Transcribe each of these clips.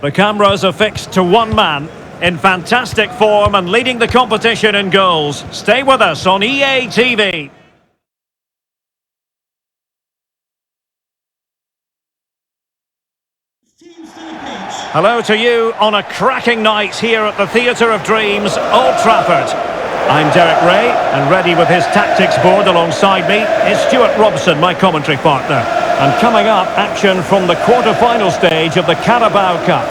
The cameras are fixed to one man, in fantastic form and leading the competition in goals. Stay with us on EA TV. Hello to you on a cracking night here at the Theatre of Dreams, Old Trafford. I'm Derek Ray, and ready with his tactics board alongside me is Stuart Robson, my commentary partner. And coming up, action from the quarter-final stage of the Carabao Cup.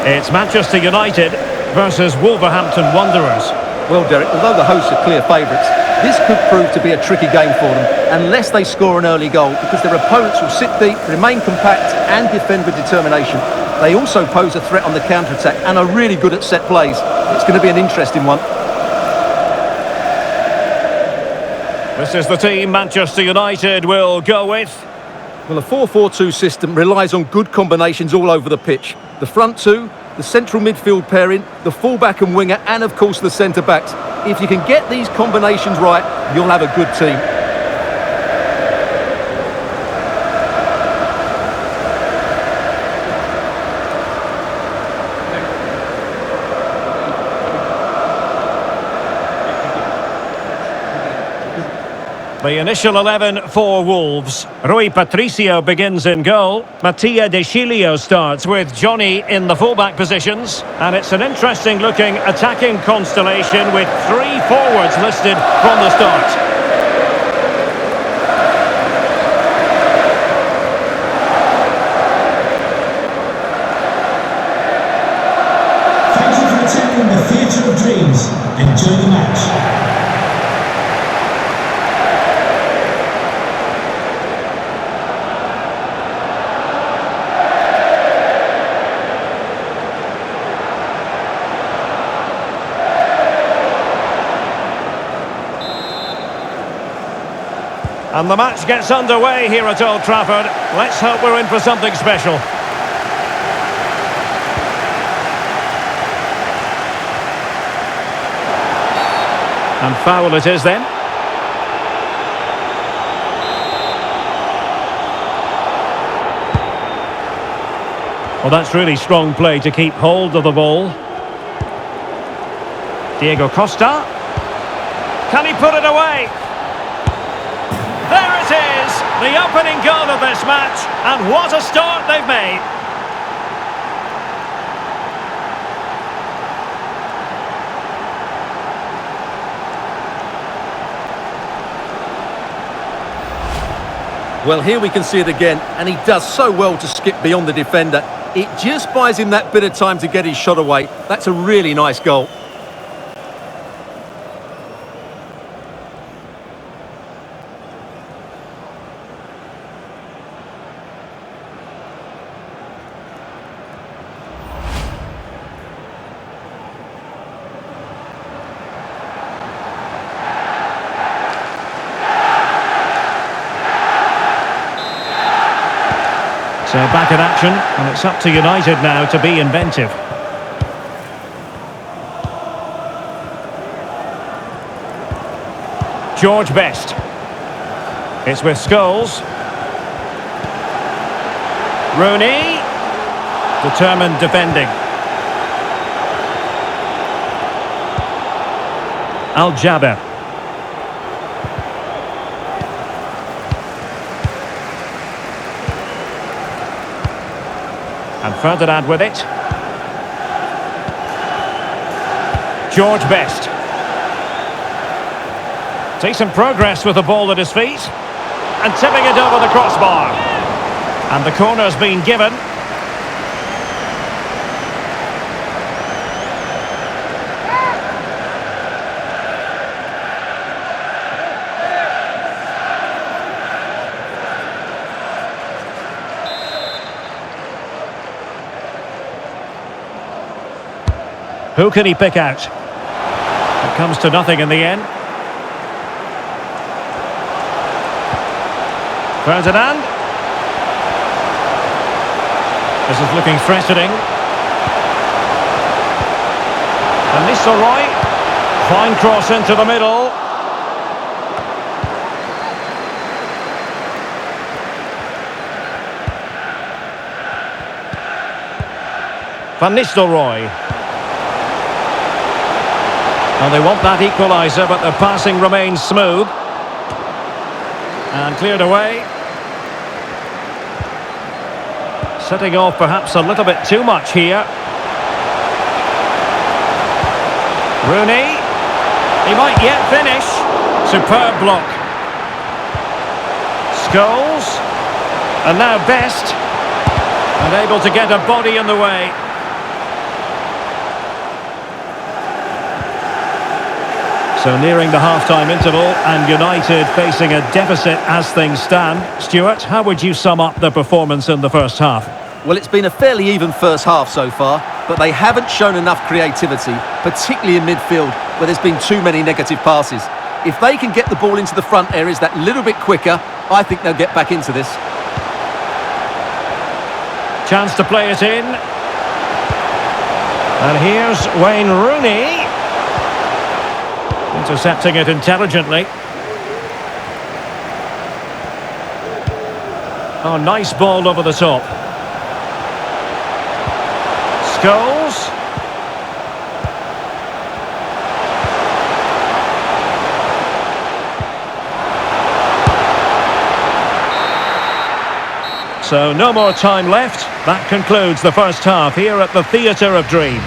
It's Manchester United versus Wolverhampton Wanderers. Well, Derek, although the hosts are clear favourites, this could prove to be a tricky game for them unless they score an early goal, because their opponents will sit deep, remain compact and defend with determination. They also pose a threat on the counter-attack and are really good at set plays. It's going to be an interesting one. This is the team Manchester United will go with. Well, a 4-4-2 system relies on good combinations all over the pitch. The front two, the central midfield pairing, the fullback and winger, and of course the centre-backs. If you can get these combinations right, you'll have a good team. The initial 11 for Wolves. Rui Patricio begins in goal. Mattia De Sciglio starts with Johnny in the fullback positions. And it's an interesting looking attacking constellation with three forwards listed from the start. Thank you for attending the Theatre of Dreams. Enjoy the match. And the match gets underway here at Old Trafford. Let's hope we're in for something special. And foul it is then. Well, that's really strong play to keep hold of the ball. Diego Costa. Can he put it away? There it is, the opening goal of this match, and what a start they've made. Well, here we can see it again, and he does so well to skip beyond the defender. It just buys him that bit of time to get his shot away. That's a really nice goal. So back in action, and it's up to United now to be inventive. George Best. It's with Scholes. Rooney. Determined defending. Al-Jaber. And Ferdinand with it. George Best. Decent progress with the ball at his feet. And tipping it over the crossbar. And the corner's been given. Who can he pick out? It comes to nothing in the end. Ferdinand. This is looking threatening. And Nistelrooy. Fine cross into the middle. Van Nistelrooy. And they want that equaliser, but the passing remains smooth. And cleared away. Setting off perhaps a little bit too much here. Rooney. He might yet finish. Superb block. Scholes. And now Best. And able to get a body in the way. So nearing the half-time interval and United facing a deficit as things stand. Stuart, how would you sum up the performance in the first half? Well, it's been a fairly even first half so far, but they haven't shown enough creativity, particularly in midfield, where there's been too many negative passes. If they can get the ball into the front areas that little bit quicker, I think they'll get back into this. Chance to play it in. And here's Wayne Rooney. Intercepting it intelligently. Oh, nice ball over the top. Scholes. So no more time left. That concludes the first half here at the Theatre of Dreams.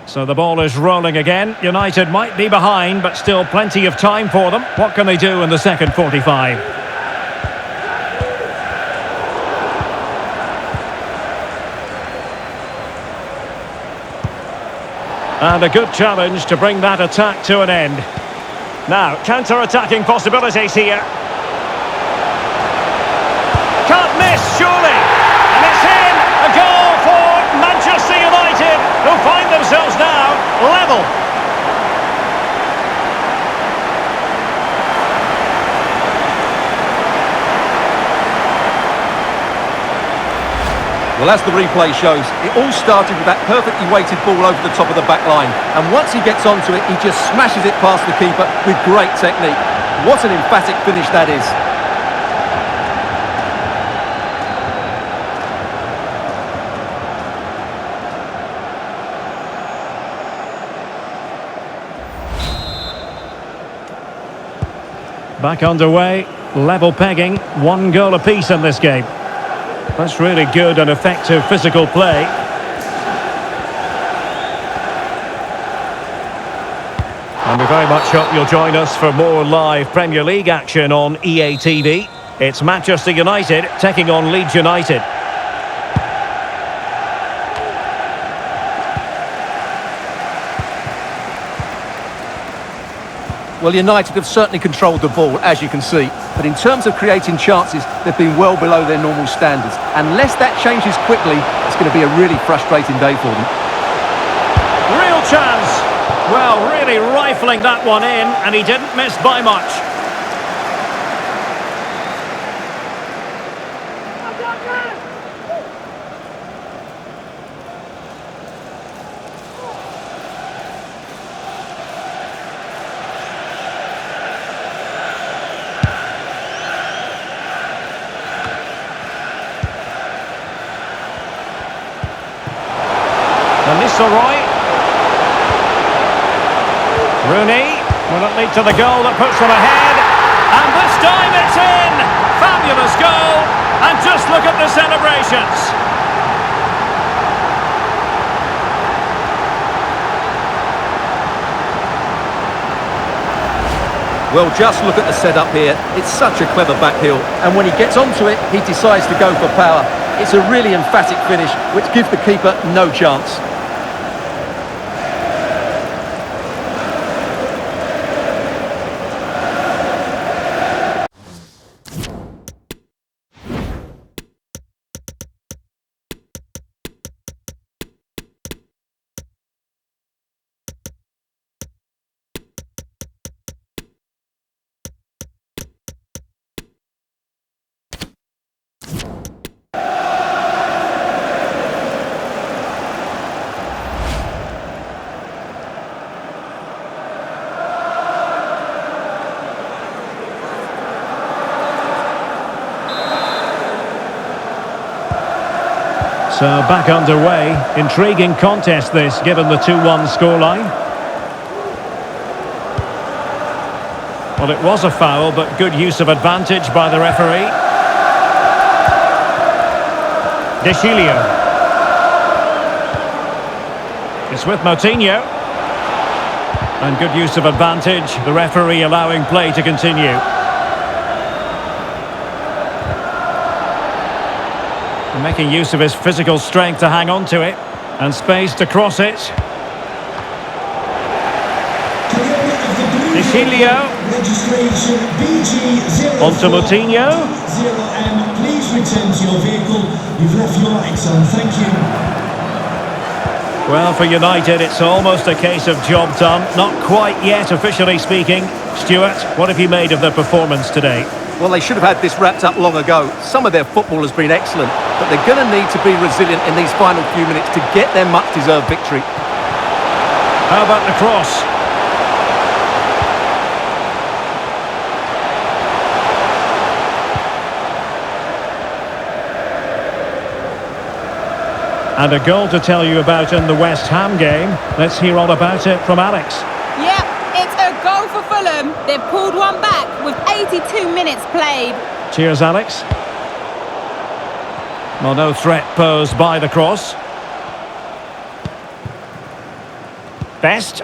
So the ball is rolling again. United might be behind, but still plenty of time for them. What can they do in the second 45? And a good challenge to bring that attack to an end. Now, counter-attacking possibilities here. Can't miss, surely! And it's in! A goal for Manchester United, who find themselves now level. Well, as the replay shows, it all started with that perfectly weighted ball over the top of the back line. And once he gets onto it, he just smashes it past the keeper with great technique. What an emphatic finish that is. Back underway, level pegging, 1 goal apiece in this game. That's really good and effective physical play. And we very much hope you'll join us for more live Premier League action on EA TV. It's Manchester United taking on Leeds United. Well, United have certainly controlled the ball, as you can see. But in terms of creating chances, they've been well below their normal standards. Unless that changes quickly, it's going to be a really frustrating day for them. Real chance! Well, really rifling that one in, and he didn't miss by much. Van Nistelrooy. Rooney. Will it lead to the goal that puts them ahead? And this time it's in! Fabulous goal! And just look at the celebrations! Well, just look at the setup here. It's such a clever back heel. And when he gets onto it, he decides to go for power. It's a really emphatic finish, which gives the keeper no chance. So back underway. Intriguing contest this, given the 2-1 scoreline. Well, it was a foul, but good use of advantage by the referee. De Chilio. It's with Moutinho. And good use of advantage, the referee allowing play to continue. And making use of his physical strength to hang on to it. And space to cross it. De Chilio. On to Moutinho. Please return to your vehicle. You've left your lights on. Thank you. Well, for United, it's almost a case of job done. Not quite yet, officially speaking. Stuart, what have you made of their performance today? Well, they should have had this wrapped up long ago. Some of their football has been excellent, but they're going to need to be resilient in these final few minutes to get their much-deserved victory. How about the cross? And a goal to tell you about in the West Ham game. Let's hear all about it from Alex. Yep, it's a goal for Fulham. They've pulled one back with 82 minutes played. Cheers, Alex. Well, no threat posed by the cross. Best.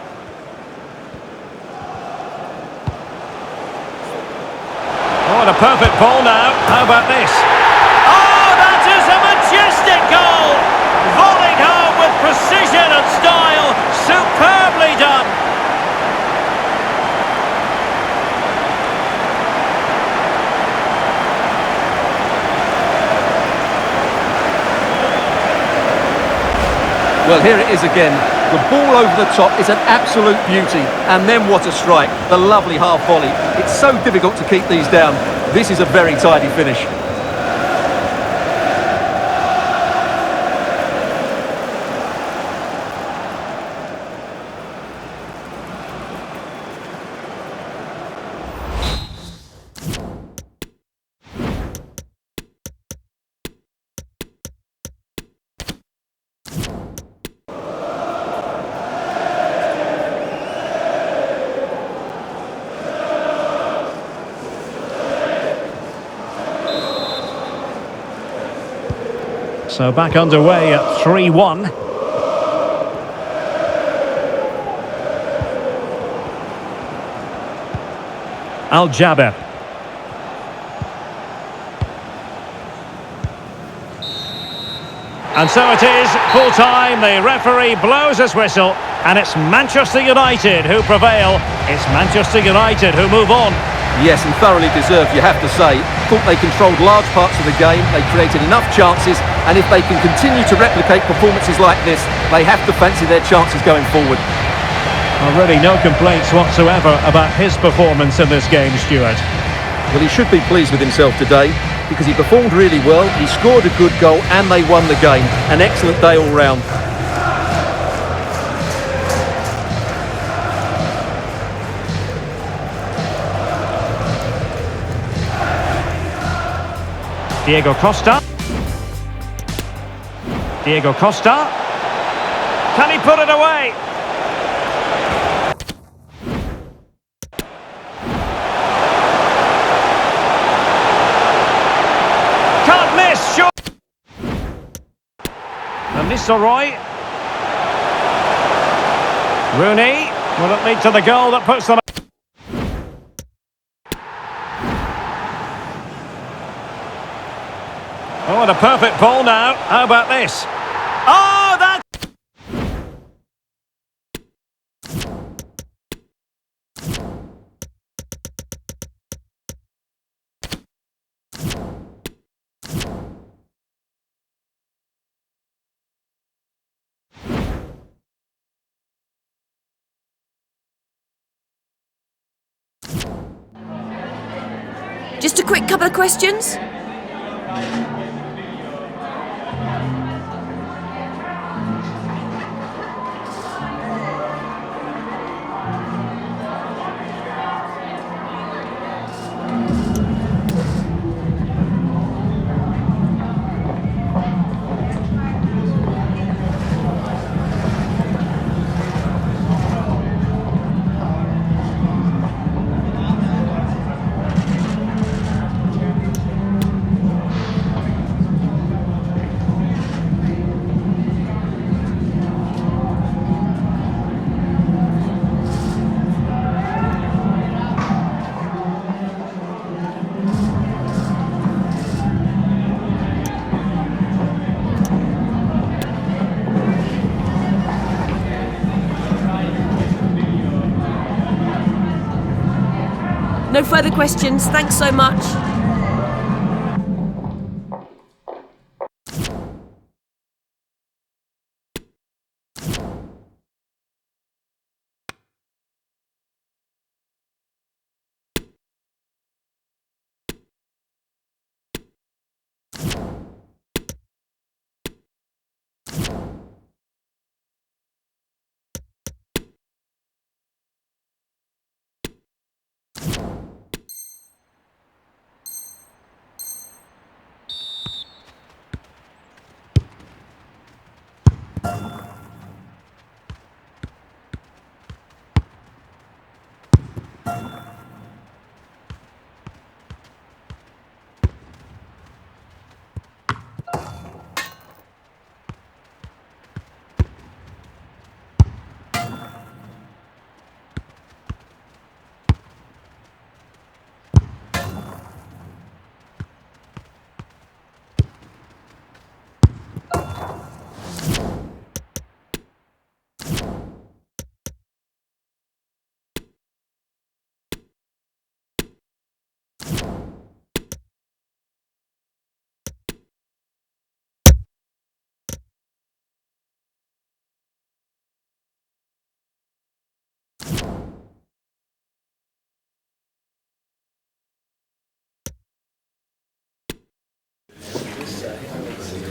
Oh, and a perfect ball now. How about this? Oh, that is a majestic goal! Volleyed home with precision and style. Superbly done. Well, here it is again. The ball over the top is an absolute beauty. And then what a strike. The lovely half volley. It's so difficult to keep these down. This is a very tidy finish. So back underway at 3-1. Al-Jaber. And so it is, full time. The referee blows his whistle, and it's Manchester United who prevail. It's Manchester United who move on. Yes, and thoroughly deserved, you have to say. Thought they controlled large parts of the game, they created enough chances, and if they can continue to replicate performances like this, they have to fancy their chances going forward. Well, really no complaints whatsoever about his performance in this game, Stuart. Well, he should be pleased with himself today, because he performed really well, he scored a good goal, and they won the game. An excellent day all round. Diego Costa. Diego Costa. Can he put it away? Can't miss, sure. And Nistelrooy. Rooney. Will it lead to the goal that puts them... Oh, and a perfect ball now. How about this? Oh, that... Just a quick couple of questions. No further questions. Thanks so much.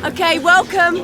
Okay, welcome.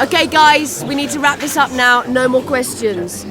Okay, guys, we need to wrap this up now. No more questions.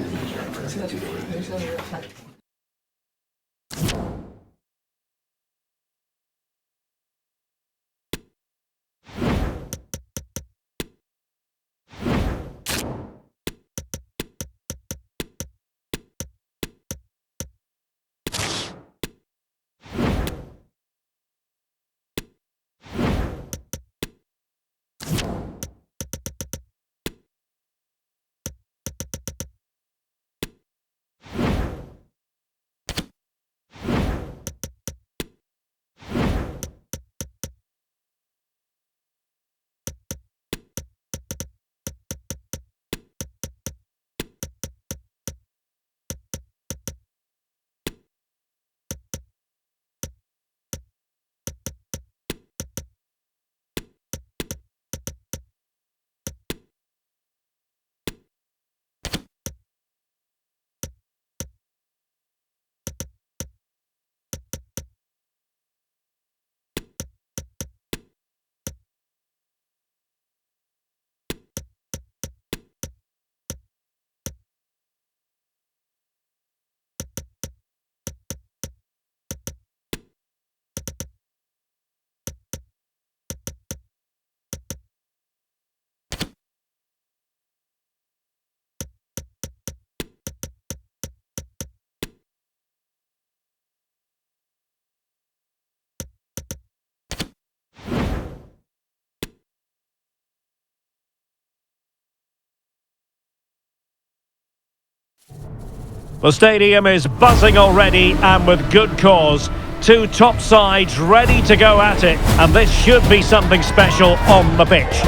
The stadium is buzzing already, and with good cause. Two top sides ready to go at it, and this should be something special on the pitch.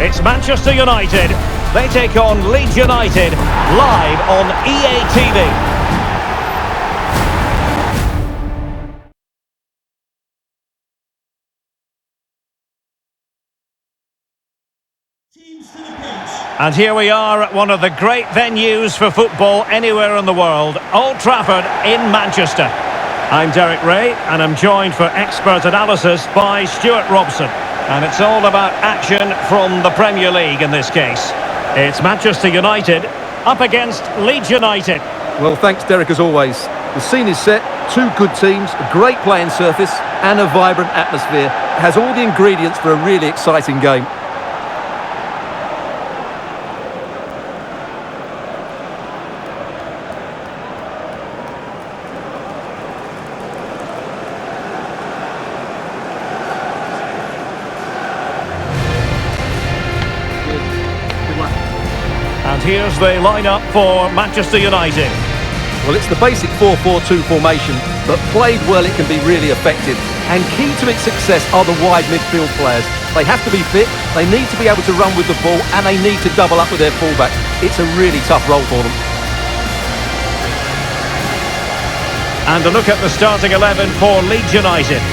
It's Manchester United. They take on Leeds United live on EA TV. And here we are at one of the great venues for football anywhere in the world, Old Trafford in Manchester. I'm Derek Ray, and I'm joined for expert analysis by Stuart Robson. And it's all about action from the Premier League in this case. It's Manchester United up against Leeds United. Well, thanks, Derek, as always. The scene is set, two good teams, a great playing surface and a vibrant atmosphere. It has all the ingredients for a really exciting game. And here's the lineup for Manchester United. Well, it's the basic 4-4-2 formation, but played well it can be really effective. And key to its success are the wide midfield players. They have to be fit, they need to be able to run with the ball, and they need to double up with their fullbacks. It's a really tough role for them. And a look at the starting 11 for Leeds United.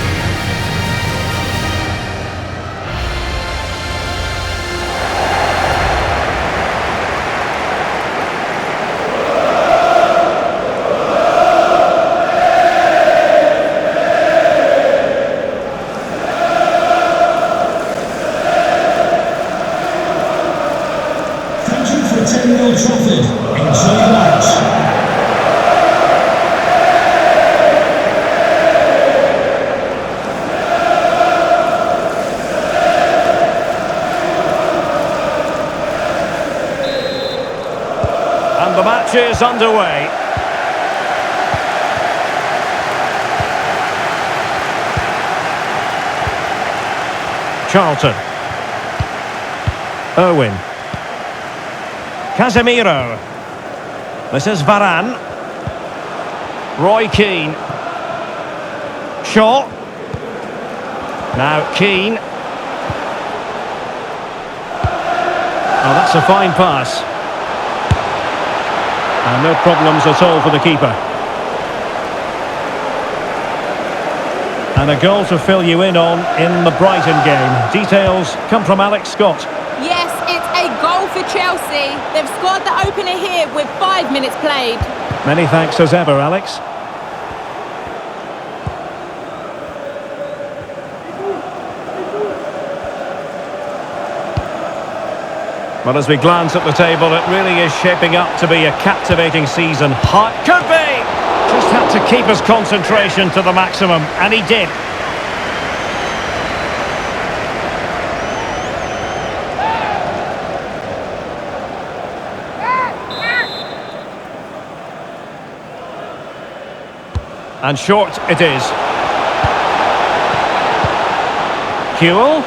Attending Old Trafford. Enjoy the match. And the match is underway. Charlton. Owen. Casemiro. This is Varane. Roy Keane. Shaw. Now Keane. Oh, that's a fine pass. And no problems at all for the keeper. And a goal to fill you in on in the Brighton game. Details come from Alex Scott. Yes, it's a goal for Chelsea. They've scored the opener here with 5 minutes played. Many thanks as ever, Alex. Well, as we glance at the table, it really is shaping up to be a captivating season. Hot could be! Just had to keep his concentration to the maximum, and he did. And short it is. Kewell.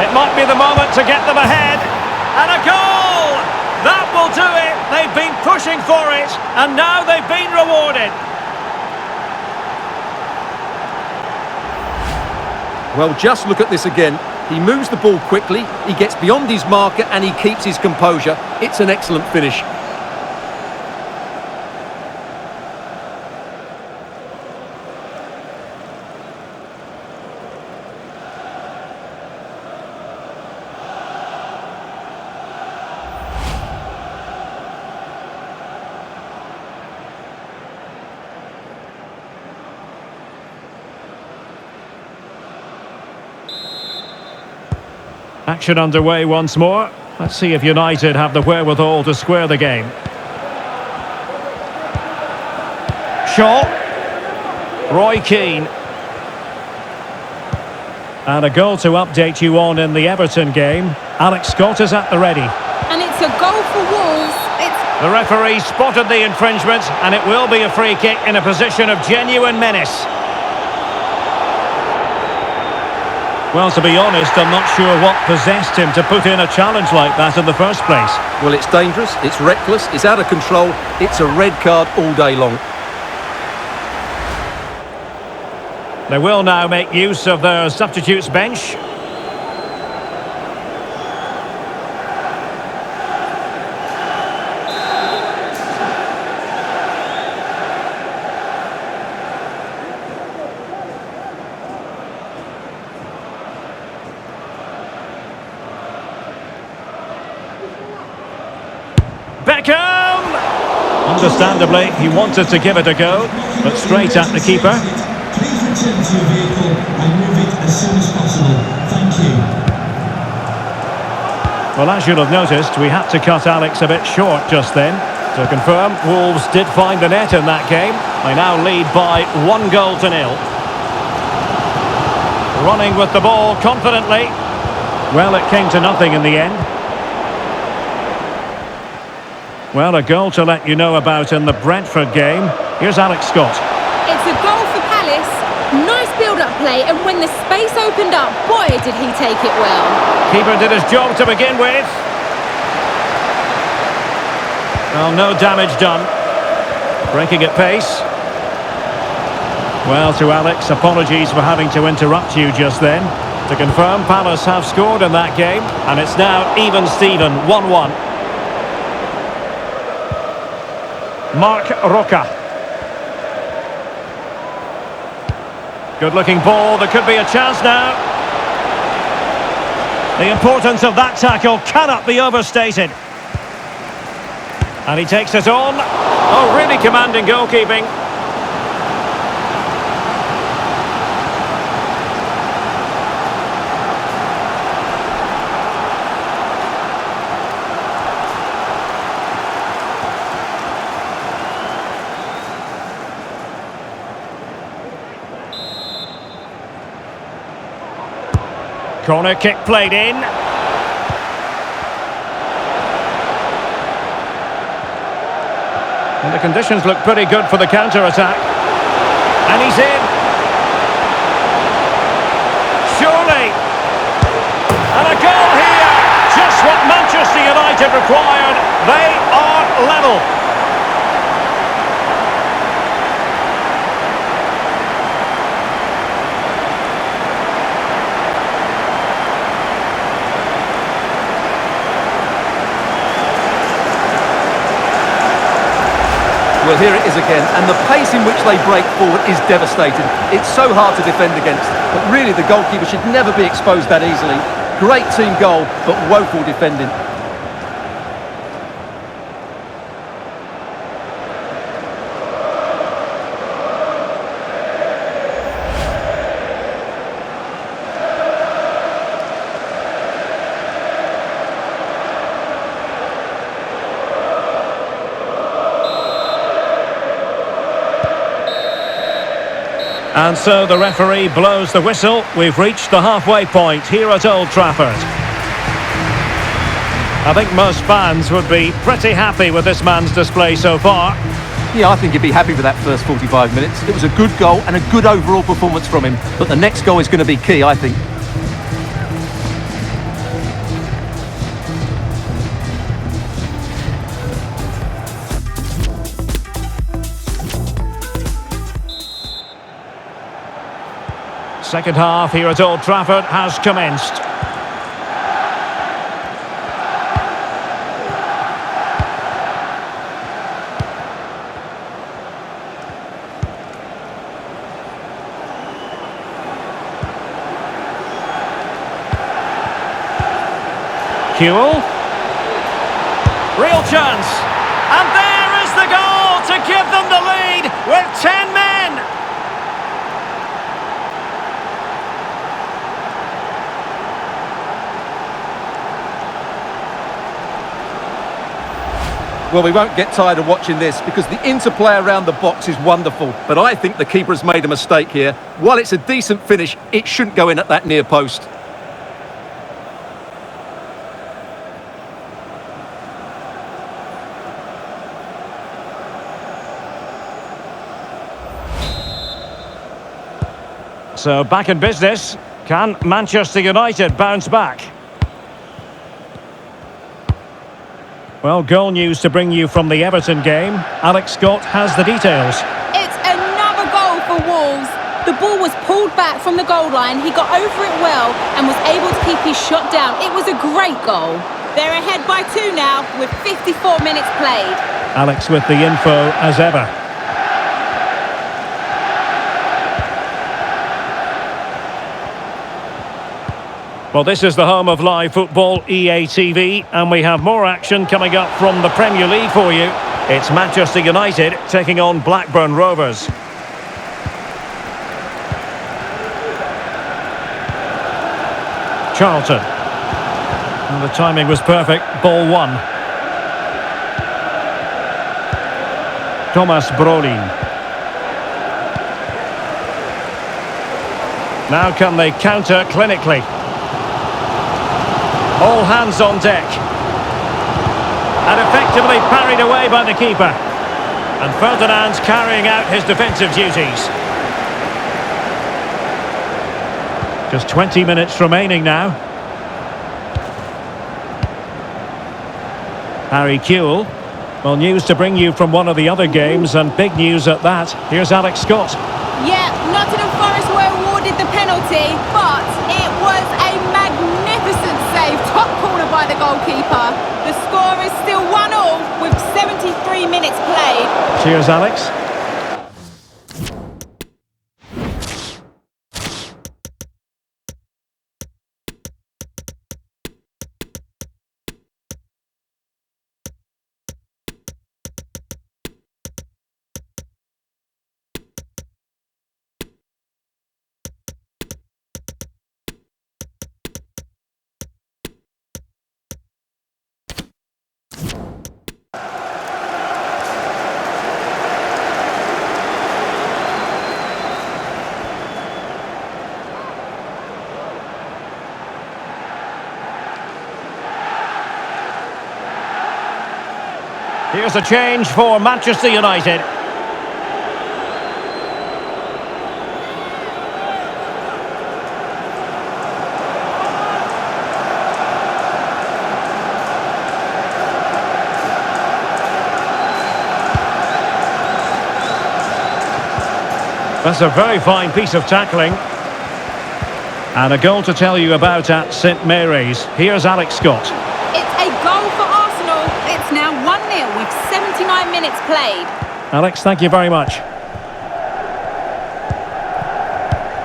It might be the moment to get them ahead. And a goal! That will do it. They've been pushing for it, and now they've been rewarded. Well, just look at this again. He moves the ball quickly, he gets beyond his marker and he keeps his composure. It's an excellent finish. Action underway once more. Let's see if United have the wherewithal to square the game. Shaw. Roy Keane. And a goal to update you on in the Everton game. Alex Scott is at the ready. And it's a goal for Wolves. The referee spotted the infringement, and it will be a free kick in a position of genuine menace. Well, to be honest, I'm not sure what possessed him to put in a challenge like that in the first place. Well, it's dangerous, it's reckless, it's out of control, it's a red card all day long. They will now make use of their substitutes bench. Beckham! Understandably, he wanted to give it a go. but straight at the keeper. Please return to your vehicle and move it as soon as possible. Thank you. Well, as you'll have noticed, we had to cut Alex a bit short just then. To confirm, Wolves did find the net in that game. They now lead by 1-0. Running with the ball confidently. Well, it came to nothing in the end. Well, a goal to let you know about in the Brentford game. Here's Alex Scott. It's a goal for Palace. Nice build-up play, and when the space opened up, boy, did he take it well. Keeper did his job to begin with. Well, no damage done. Breaking at pace. Well, to Alex, apologies for having to interrupt you just then. To confirm, Palace have scored in that game, and it's now even Steven, 1-1. Mark Roca. Good-looking ball, there could be a chance now. The importance of that tackle cannot be overstated. And he takes it on. Oh, really commanding goalkeeping. Corner kick played in. And the conditions look pretty good for the counter-attack. And he's in. Surely. And a goal here. Just what Manchester United required. They are level. Well, here it is again, and the pace in which they break forward is devastating. It's so hard to defend against, but really the goalkeeper should never be exposed that easily. Great team goal, but woeful defending. And so the referee blows the whistle. We've reached the halfway point here at Old Trafford. I think most fans would be pretty happy with this man's display so far. Yeah, I think he'd be happy with that first 45 minutes. It was a good goal and a good overall performance from him. But the next goal is going to be key, I think. Second half here at Old Trafford has commenced. Kewell. Real chance. And there is the goal to give them the lead with 10 men. Well, we won't get tired of watching this because the interplay around the box is wonderful. But I think the keeper has made a mistake here. While it's a decent finish, it shouldn't go in at that near post. So back in business. Can Manchester United bounce back? Well, goal news to bring you from the Everton game. Alex Scott has the details. It's another goal for Wolves. The ball was pulled back from the goal line. He got over it well and was able to keep his shot down. It was a great goal. They're ahead by 2 now with 54 minutes played. Alex with the info as ever. Well, this is the home of live football, EA TV, and we have more action coming up from the Premier League for you. It's Manchester United taking on Blackburn Rovers. Charlton. And the timing was perfect. Ball one. Thomas Brolin. Now can they counter clinically? All hands on deck. And effectively parried away by the keeper. And Ferdinand's carrying out his defensive duties. Just 20 minutes remaining now. Harry Kewell. Well, news to bring you from one of the other games, and big news at that. Here's Alex Scott. Yeah, Nottingham Forest were awarded the penalty, but it was a magnificent save, top corner by the goalkeeper. The score is still 1-1 with 73 minutes played. Cheers, Alex. Here's a change for Manchester United. That's a very fine piece of tackling. And a goal to tell you about at St Mary's. Here's Alex Scott. It's a goal for Arsenal. It's now 1-0 with 79 minutes played. Alex, thank you very much.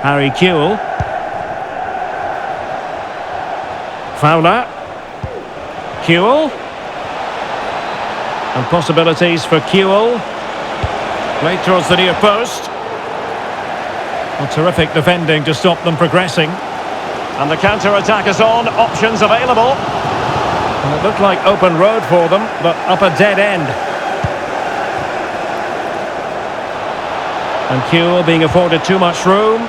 Harry Kewell. Fowler. Kewell. And possibilities for Kewell. Played towards the near post. Well, terrific defending to stop them progressing. And the counter-attack is on. Options available. And it looked like open road for them, but up a dead end. And Kewell being afforded too much room.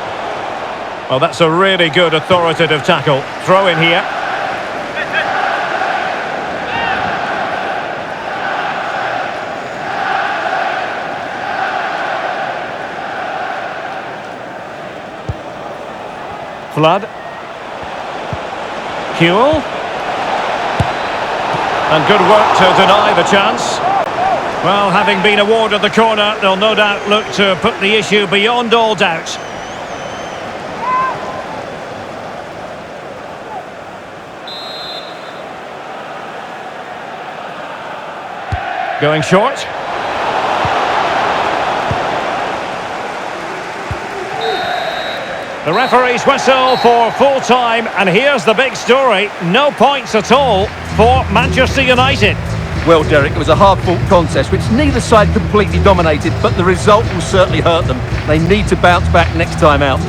Well, that's a really good authoritative tackle. Throw in here. Flood. Kewell. And good work to deny the chance. Well, having been awarded the corner, they'll no doubt look to put the issue beyond all doubt. Going short. The referee's whistle for full time, and here's the big story. No points at all for Manchester United. Well, Derek, it was a hard-fought contest which neither side completely dominated, but the result will certainly hurt them. They need to bounce back next time out.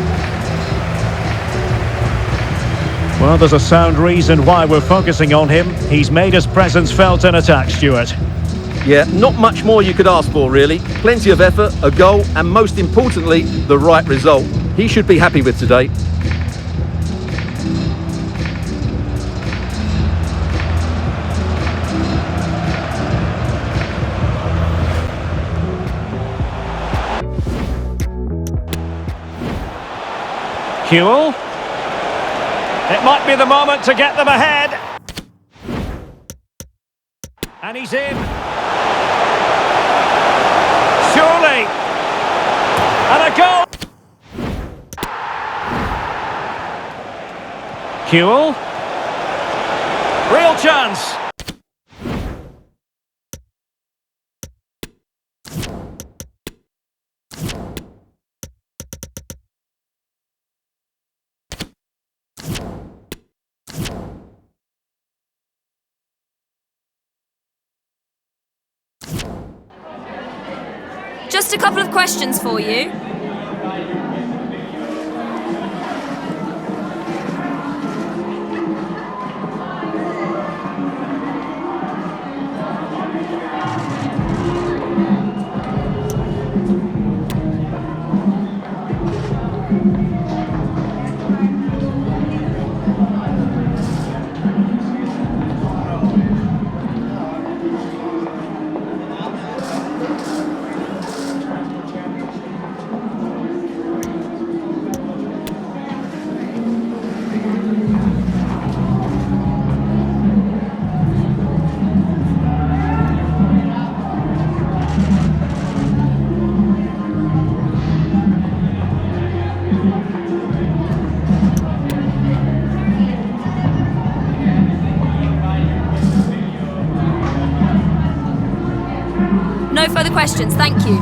Well, there's a sound reason why we're focusing on him. He's made his presence felt in attack, Stuart. Yeah, not much more you could ask for, really. Plenty of effort, a goal, and most importantly, the right result. He should be happy with today. Kewell. It might be the moment to get them ahead. And he's in. Surely. And a goal. Kewell. Real chance. Just a couple of questions for you. questions, thank you.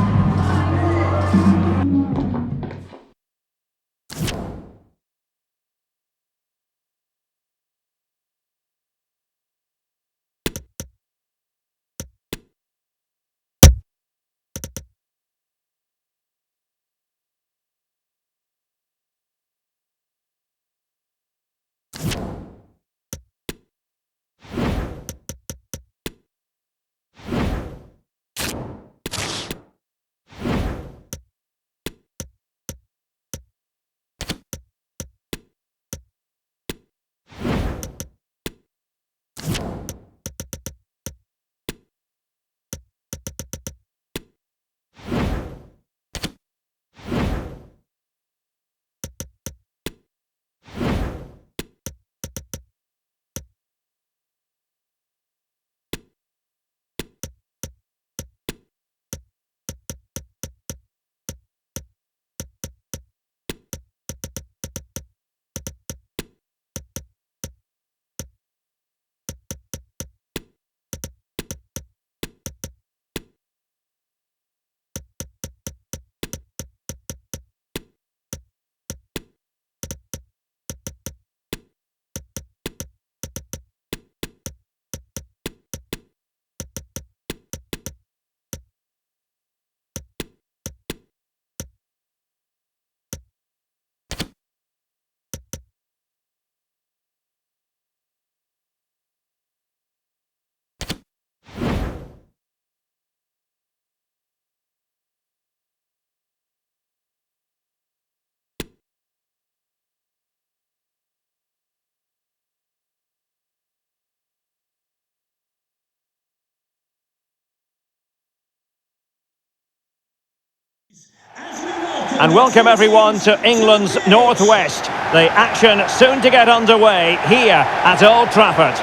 And welcome everyone to England's Northwest. The action soon to get underway here at Old Trafford.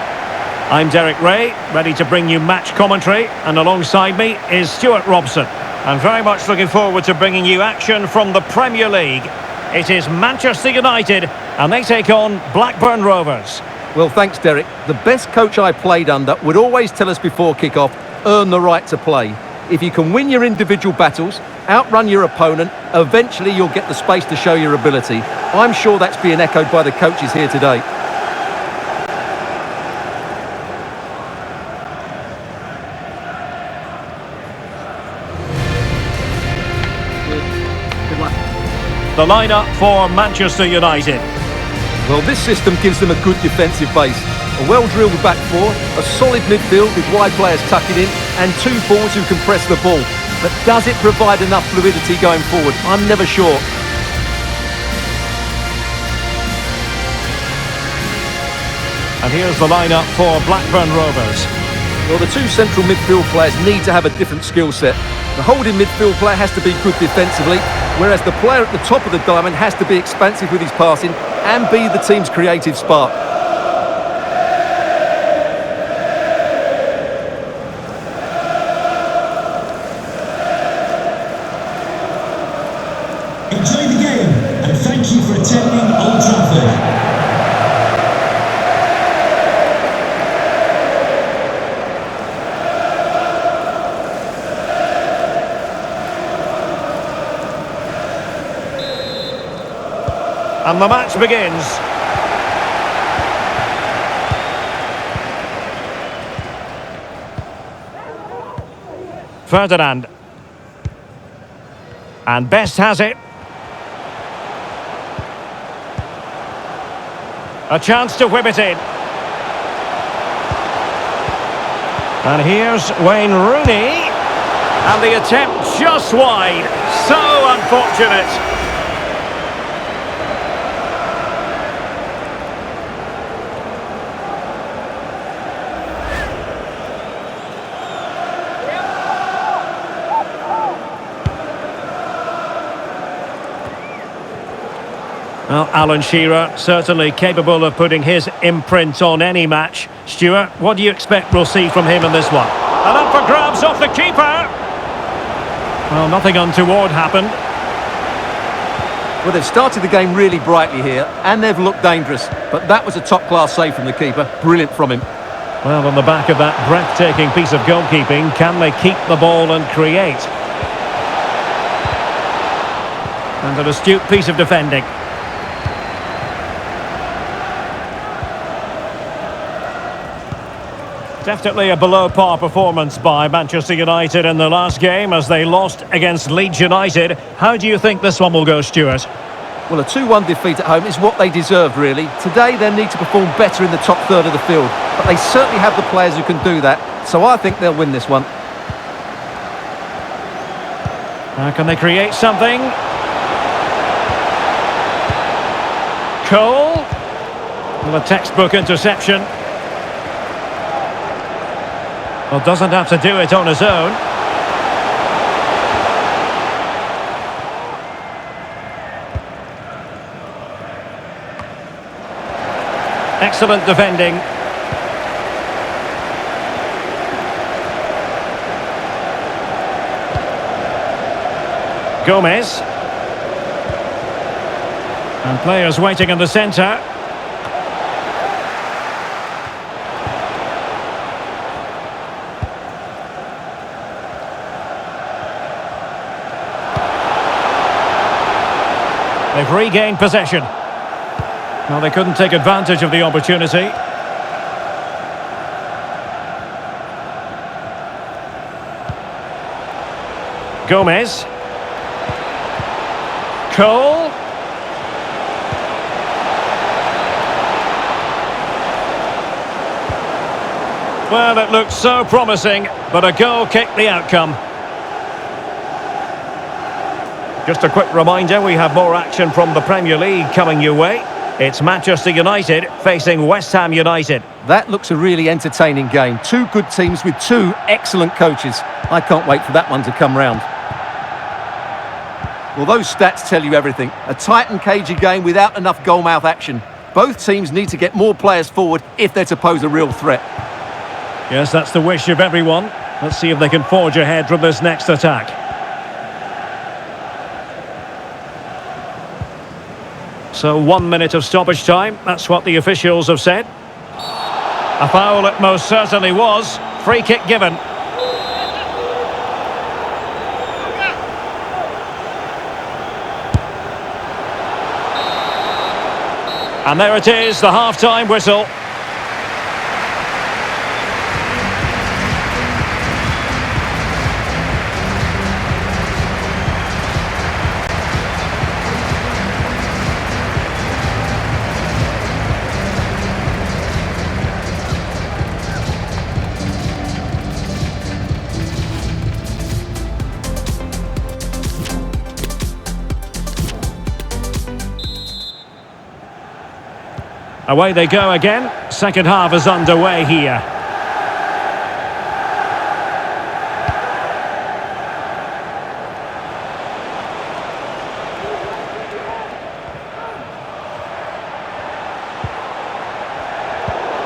I'm Derek Ray, ready to bring you match commentary, and alongside me is Stuart Robson. I'm very much looking forward to bringing you action from the Premier League. It is Manchester United, and they take on Blackburn Rovers. Well, thanks, Derek. The best coach I played under would always tell us before kick-off, earn the right to play. If you can win your individual battles, outrun your opponent, eventually you'll get the space to show your ability. I'm sure that's being echoed by the coaches here today. The lineup for Manchester United. Well, this system gives them a good defensive base. A well-drilled back four, a solid midfield with wide players tucking in, and two forwards who can press the ball. But does it provide enough fluidity going forward? I'm never sure. And here's the lineup for Blackburn Rovers. Well, the two central midfield players need to have a different skill set. The holding midfield player has to be good defensively, whereas the player at the top of the diamond has to be expansive with his passing and be the team's creative spark. Enjoy the game and thank you for attending Old Trafford. And the match begins. Ferdinand. And Best has it. A chance to whip it in. And here's Wayne Rooney. And the attempt just wide. So unfortunate. Well, Alan Shearer certainly capable of putting his imprint on any match. Stuart, what do you expect we'll see from him in this one? And up for grabs off the keeper. Well, nothing untoward happened. Well, they've started the game really brightly here, and they've looked dangerous. But that was a top-class save from the keeper. Brilliant from him. Well, on the back of that breathtaking piece of goalkeeping, can they keep the ball and create? And an astute piece of defending. Definitely a below-par performance by Manchester United in the last game as they lost against Leeds United. How do you think this one will go, Stuart? Well, a 2-1 defeat at home is what they deserved, really. Today, they need to perform better in the top third of the field. But they certainly have the players who can do that. So I think they'll win this one. Can they create something? Cole. Well, a textbook interception. Well, doesn't have to do it on his own. Excellent defending. Gomez. And players waiting in the centre. They've regained possession. Well, they couldn't take advantage of the opportunity. Gomez. Cole. Well, it looked so promising, but a goal kicked the outcome. Just a quick reminder, we have more action from the Premier League coming your way. It's Manchester United facing West Ham United. That looks a really entertaining game. Two good teams with two excellent coaches. I can't wait for that one to come round. Well, those stats tell you everything. A tight and cagey game without enough goal-mouth action. Both teams need to get more players forward if they're to pose a real threat. Yes, that's the wish of everyone. Let's see if they can forge ahead from this next attack. So 1 minute of stoppage time, that's what the officials have said. A foul it most certainly was. Free kick given. And there it is, the half-time whistle. Away they go again. Second half is underway here.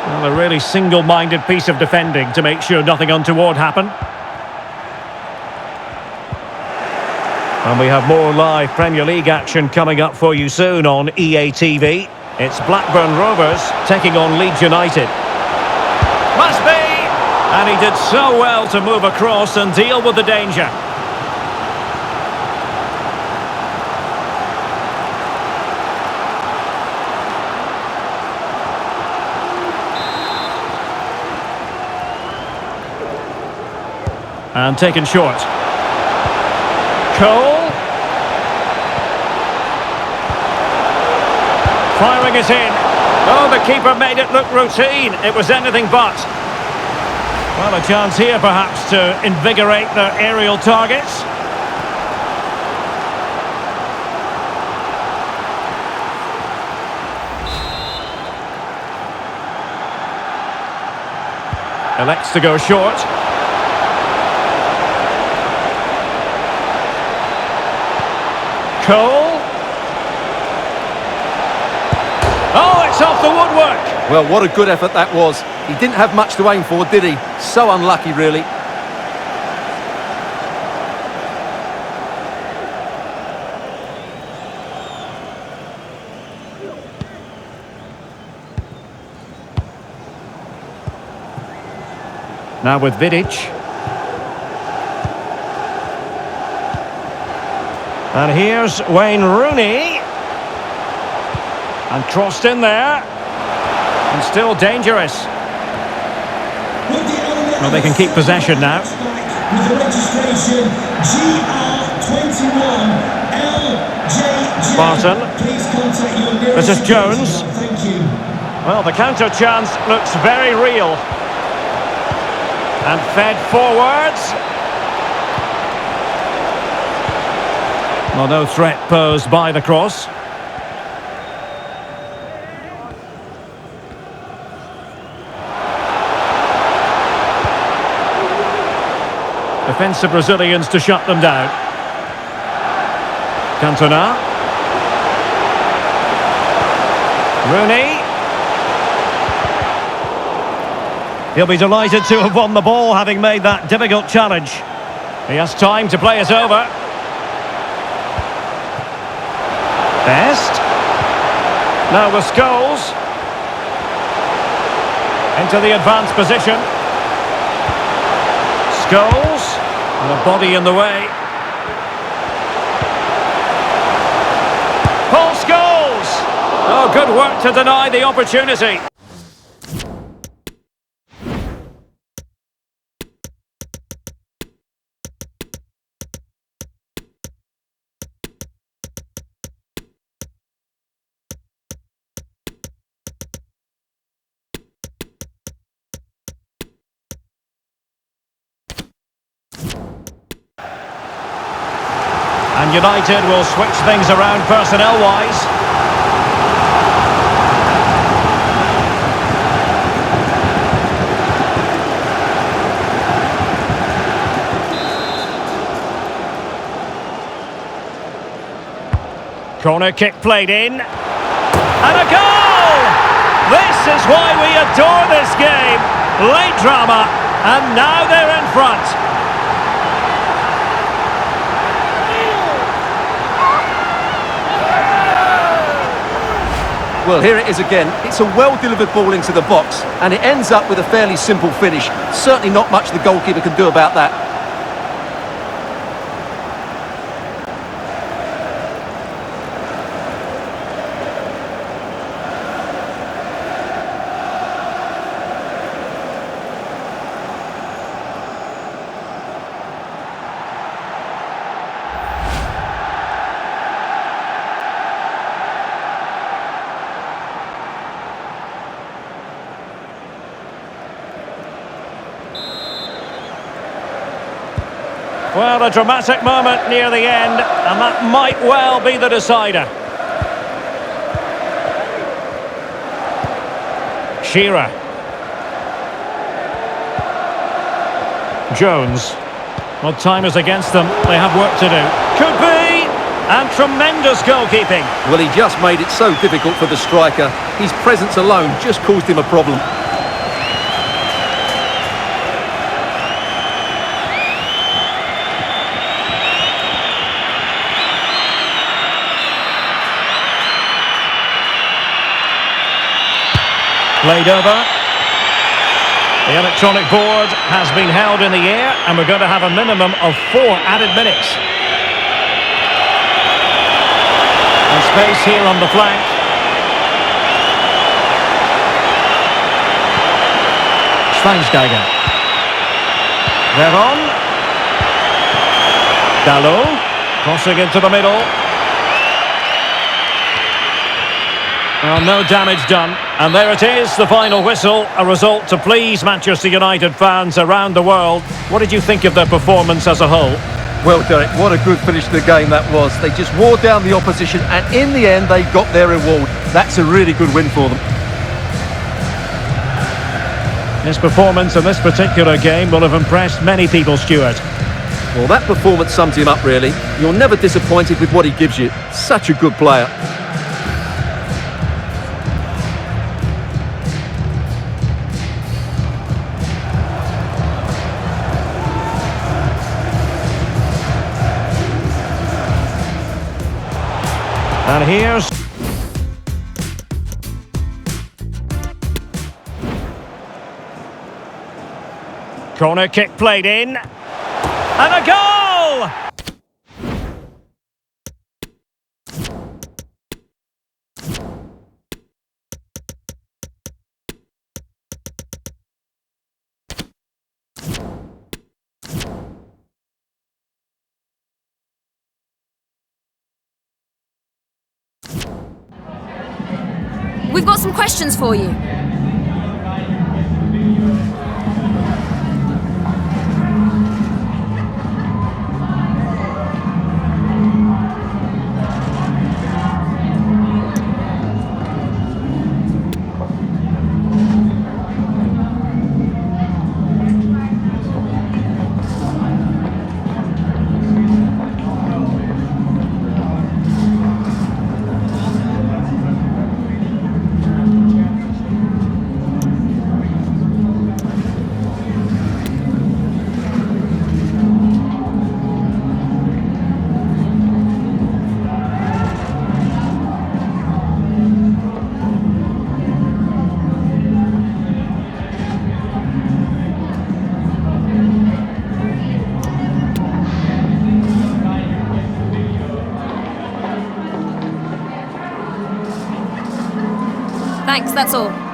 Well, a really single-minded piece of defending to make sure nothing untoward happened. And we have more live Premier League action coming up for you soon on EA TV. It's Blackburn Rovers taking on Leeds United. Must be! And he did so well to move across and deal with the danger. And taken short. Cole. Firing it in. Oh, the keeper made it look routine. It was anything but. Well, a chance here perhaps to invigorate their aerial targets. Elects to go short. Cole. Oh, it's off the woodwork. Well, what a good effort that was. He didn't have much to aim for, did he? So unlucky, really. Now with Vidic. And here's Wayne Rooney. And crossed in there. And still dangerous. Well, they can keep possession now. With the registration GR21LJJ. Barton. Please contact your nearest This is Jones. security guard. Thank you. Well, the counter chance looks very real. And fed forwards. Well, no threat posed by the cross. Defensive Brazilians to shut them down. Cantona. Rooney. He'll be delighted to have won the ball, having made that difficult challenge. He has time to play it over. Best. Now with Scholes. Into the advanced position. Scholes. And a body in the way. Paul Scholes! Oh, good work to deny the opportunity. And United will switch things around personnel-wise. Corner kick played in. And a goal! This is why we adore this game. Late drama, and now they're in front. Well, here it is again. It's a well-delivered ball into the box, and it ends up with a fairly simple finish. Certainly not much the goalkeeper can do about that. Well, a dramatic moment near the end, and that might well be the decider. Shearer. Jones. Well, time is against them. They have work to do. Could be! And tremendous goalkeeping. Well, he just made it so difficult for the striker. His presence alone just caused him a problem. Played over. The electronic board has been held in the air, and we're going to have a minimum of 4 added minutes. And space here on the flank. Schweinsteiger. Veron. Dalot. Crossing into the middle. Well, no damage done. And there it is, the final whistle. A result to please Manchester United fans around the world. What did you think of their performance as a whole? Well, Derek, what a good finish to the game that was. They just wore down the opposition, and in the end, they got their reward. That's a really good win for them. His performance in this particular game will have impressed many people, Stuart. Well, that performance sums him up, really. You're never disappointed with what he gives you. Such a good player. And here's... Corner kick played in. And a goal! We've got some questions for you. Thanks, that's all.